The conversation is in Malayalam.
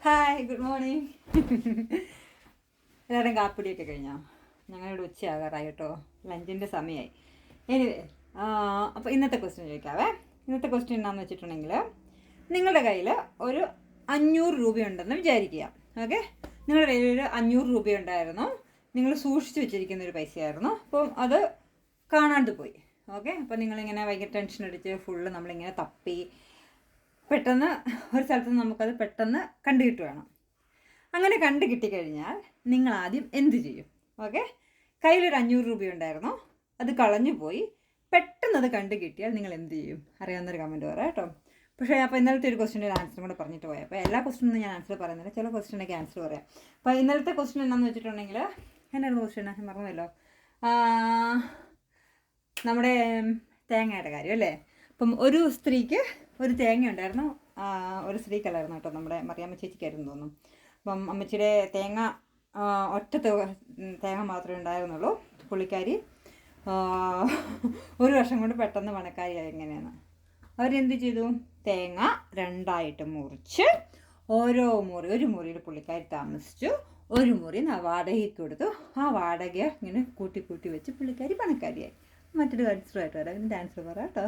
Hi, good morning. എല്ലാവരും കാപ്പിടിയൊക്കെ കഴിഞ്ഞോ? ഞങ്ങളിവിടെ ഉച്ചയാകാറായി കേട്ടോ, ലഞ്ചിൻ്റെ സമയമായി. എനിവേ, അപ്പോൾ ഇന്നത്തെ ക്വസ്റ്റ്യൻ ചോദിക്കാവേ. ഇന്നത്തെ ക്വസ്റ്റ്യൻ എന്താണെന്ന് വെച്ചിട്ടുണ്ടെങ്കിൽ, നിങ്ങളുടെ കയ്യിൽ ഒരു 500 രൂപയുണ്ടെന്ന് വിചാരിക്കുക. ഓക്കെ, നിങ്ങളുടെ കയ്യിൽ ഒരു 500 രൂപയുണ്ടായിരുന്നു. നിങ്ങൾ സൂക്ഷിച്ച് വെച്ചിരിക്കുന്ന ഒരു പൈസയായിരുന്നു. അപ്പം അത് കാണാണ്ട് പോയി. ഓക്കെ, അപ്പോൾ നിങ്ങളിങ്ങനെ ഭയങ്കര ടെൻഷൻ അടിച്ച് ഫുള്ള് നമ്മളിങ്ങനെ തപ്പി പെട്ടെന്ന് ഒരു സ്ഥലത്ത് നിന്ന് നമുക്കത് പെട്ടെന്ന് കണ്ടു കിട്ടുകയാണ്. അങ്ങനെ കണ്ടു കിട്ടിക്കഴിഞ്ഞാൽ നിങ്ങൾ ആദ്യം എന്ത് ചെയ്യും? ഓക്കെ, കയ്യിലൊരു 500 രൂപയുണ്ടായിരുന്നു, അത് കളഞ്ഞു പോയി, പെട്ടെന്ന് അത് കണ്ടു കിട്ടിയാൽ നിങ്ങൾ എന്ത് ചെയ്യും? അറിയാവുന്നൊരു കമൻറ്റ് പറയാം കേട്ടോ. പക്ഷേ അപ്പോൾ ഇന്നലത്തെ ഒരു ക്വസ്റ്റിൻ്റെ ആൻസറും കൂടെ പറഞ്ഞിട്ട് പോയാൽ, അപ്പോൾ എല്ലാ ക്വസ്റ്റിനും ഞാൻ ആൻസർ പറയുന്നില്ല, ചില ക്വസ്റ്റിനൊക്കെ ആൻസർ പറയാം. അപ്പോൾ ഇന്നലത്തെ ക്വസ്റ്റ്യൻ എന്താണെന്ന് വെച്ചിട്ടുണ്ടെങ്കിൽ, എന്നായിരുന്നു ക്വസ്റ്റ്യൻ? മറന്നുമല്ലോ. നമ്മുടെ തേങ്ങയുടെ കാര്യം അല്ലേ. അപ്പം ഒരു സ്ത്രീക്ക് ഒരു തേങ്ങ ഉണ്ടായിരുന്നു. ഒരു സ്ത്രീക്കല്ലായിരുന്നു കേട്ടോ, നമ്മുടെ മറിയാമ്മ ചേച്ചിക്കായിരുന്നു തോന്നുന്നു. അപ്പം അമ്മച്ചിയുടെ തേങ്ങ ഒറ്റ തേങ്ങ മാത്രമേ ഉണ്ടായിരുന്നുള്ളൂ. പുള്ളിക്കാരി 1 വർഷം കൊണ്ട് പെട്ടെന്ന് പണക്കാരിയായി. എങ്ങനെയാണ്? അവരെന്ത് ചെയ്തു? തേങ്ങ 2ആയിട്ട് മുറിച്ച് ഒരു മുറിയിൽ പുള്ളിക്കാരി താമസിച്ചു, ഒരു മുറി വാടകയ്ക്ക് കൊടുത്തു. ആ വാടക ഇങ്ങനെ കൂട്ടി വെച്ച് പുള്ളിക്കാരി പണക്കാരിയായി. മറ്റൊരു ആൻസറുമായിട്ട് വരാം. ഇതിൻ്റെ ആൻസർ പറയാം കേട്ടോ.